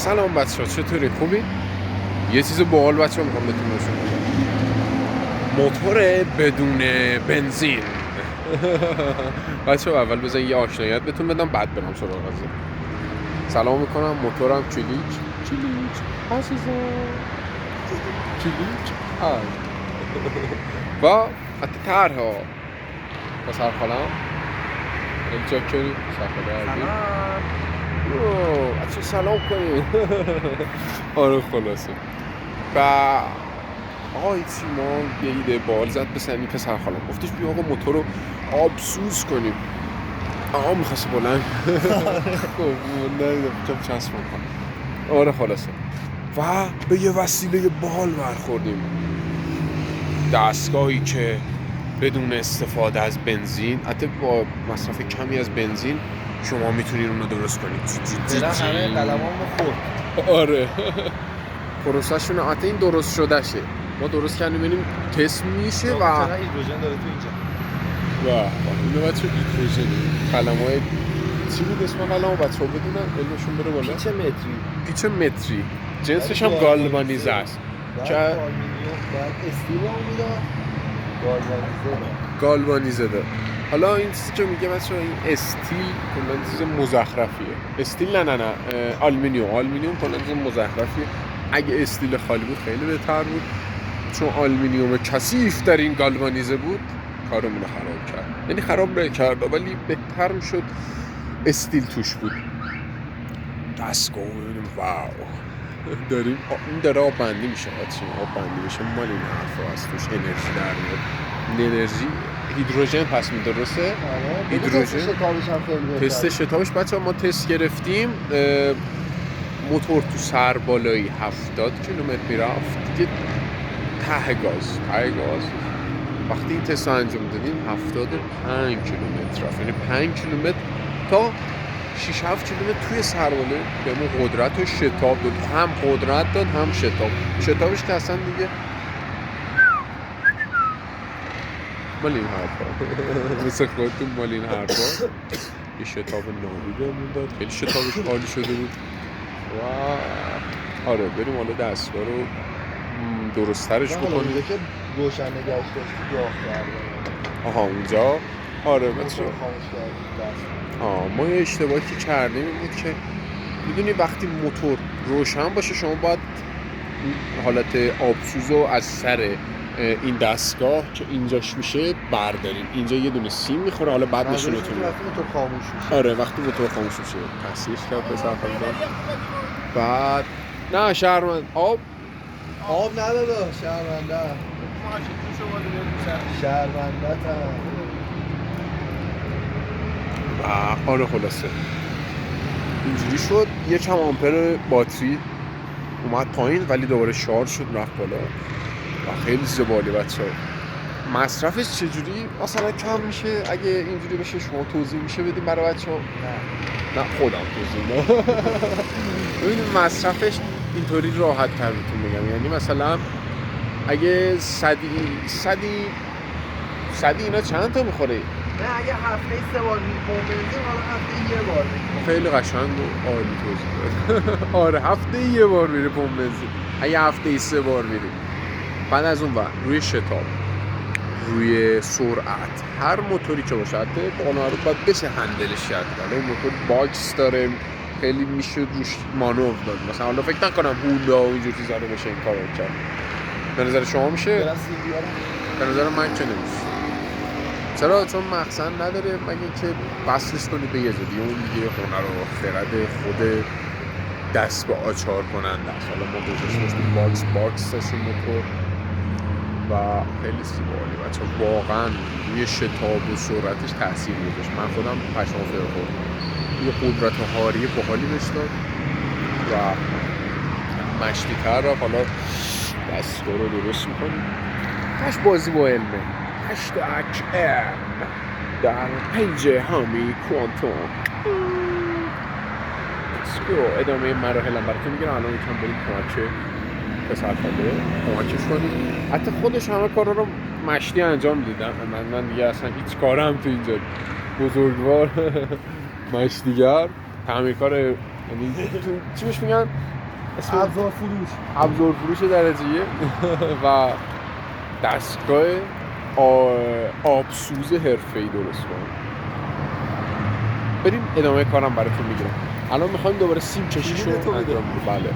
سلام بچه‌ها، چطوری؟ خوبی؟ یه چیز باحال بچه‌ها میخوام بهتون نشون بدم. موتور بدون بنزین. بچه‌ها اول بزن یه آشناییت بهتون بدم، بعد برم سراغ قضیه. سلام میکنم. موتورم کلیچ عزیزم، کلیچ و حتی طرها با سرخالم الچک کنیم سرخاله عزیز. بچه سلام کنیم. آره خلاصه و آقای تیمان یه ایده بال زد به سنی پسر خالم، گفتش بیا آقا موتور رو آبسوز کنیم. آقا میخواسته بلند خب ندیدم چم چسب کنم. آره خلاصه و به یه وسیله بال برخوردیم، دستگاهی که بدون استفاده از بنزین، حتی با مصرف کمی از بنزین شما میتونید اون رو درست کنید. فعلا همه قلمامو خورد. آره پروسه‌شون حتی این درست شده شه، ما درست کردیم ببینیم تست میشه و هیدروژن داره تو اینجا. و اینو بچه هیدروژن کلمه‌های چی بود اسم قلمو بچه‌ها بدونن علمشون بره بالا. پیچ متری جنسش هم گالوانیزه است که آلومینیوم بعد استیل هم میداد، گالوانیزه ده. حالا این چیزی که میگه بچه‌ها این استیل کلا چیز مزخرفیه. استیل نه آلومینیوم کلا چیز مزخرفیه. اگه استیل خالی بود خیلی بهتر بود، چون آلومینیوم کثیف در این گالوانیزه بود کارمون رو خراب کرد. یعنی خراب نکرد ولی بهتر میشد استیل توش بود. دستگاه ببینیم واو داریم این داره آب بندی میشه. آب بندی میشه مال این حرفا هست، توش انرژی در میاد. انرژی هیدروژن پس می درسته؟ هیدروژن شتابش هم خیلی بهتره. تست شتابش بچه‌ها ما تست گرفتیم، موتور تو سر بالایی 70 کیلومتر میرفت دیگه، ته گاز وقتی این تست رو انجام دادیم 75 کیلومتر رفت، یعنی 5 کیلومتر تا 6-7 کیلومتر توی سرباله به ما قدرت و شتاب داد. هم قدرت داد هم شتابش که اصلا دیگه مال این حرفا مثل خودتون مال این حرفا. یه شتاب نابی بهمون داد، خیلی شتابش عالی شده بود و آره بریم حالا دستگاه رو درست‌ترش بکنیم. اونجا که روشن نگهش داشتی داغ کرده. آها اونجا آره بچه خاموش کردی. ما یه اشتباهی که کردیم این بود که میدونی وقتی موتور روشن باشه شما باید حالت آبسوز رو از سر این دستگاه که اینجاش میشه برداریم. اینجا یه دونه سیم میخوره، حالا بعد نشونتون میدم. وقتی موتور خاموش میشه. آره وقتی موتور خاموش میشه تصحیح کرد پسر خالم. بعد نه شهروند آب نداده شهرونده و آره خلاصه اینجوری شد. یکم آمپر باتری اومد پایین ولی دوباره شارژ شد رفت بالا و خیلی زباله بچه‌ها. مصرفش چجوری مثلا کم میشه اگه اینجوری بشه؟ شما توضیح میشه بدیم برای بچه‌ها؟ نه خودم توضیح میدم. ببینید مصرفش اینطوری راحت تر بهتون میگم. یعنی مثلا اگه صدی اینا چند تا میخوره؟ نه اگه هفته 3 بار می‌پمپ بنزین، حالا هفته 1 بار می‌پمپ. خیلی قشنگ و عالی توضیح داد. آره هفته 1 بار میره پمپ بنزین، اگه هفته 3 بار میری. بعد از اون وقت روی شتاب، روی سرعت، هر موتوری که باشه حتی بالا رو باید بشه هندلش کرد. حالا موتور باکس داره خیلی میشه روش مانور داد. مثلا حالا فکر نکنم هوندا و اینجور چیزا رو بشه این کارو کرد. به نظر شما میشه؟ به نظر من که نمیشه. چرا؟ چون مخزن نداره مگه که وصلش کنی به یه جدی. اون دیگه هنر و خرد خود دست به آچار کننده است. حالا ما گذاشتیم باکس داشتیم موتور و خیلی زیبالی بچه واقعا روی شتاب و سرعتش تاثیر میذاشت. من خودم پشمام فر خورد. یه قدرت هاری باحالی داشت و مشتی تر رفت. حالا دستگاه رو درست میکنیم. هشت بازی با علمه، #HM در پیج هامی کوانتوم. ادامه مراحل هم براتون میگیرم. الان یکم بریم پسر خاله کمکش کنیم. حتی خودش همه کارا رو مشتی انجام میدیدم. من دیگه اصلا هیچ کارم تو اینجا بزرگوار مشتیگر تعمیرکار یعنی چی بهش میگن؟ اسم ابزار فروش. ابزار فروش درجه‌ای و دستگاه آبسوز حرفه‌ای درست کنم. بریم ادامه کارم براتون میگیرم. الان میخوایم دوباره سیم کشیشو کلید تو بده. انجام بدیم. بله.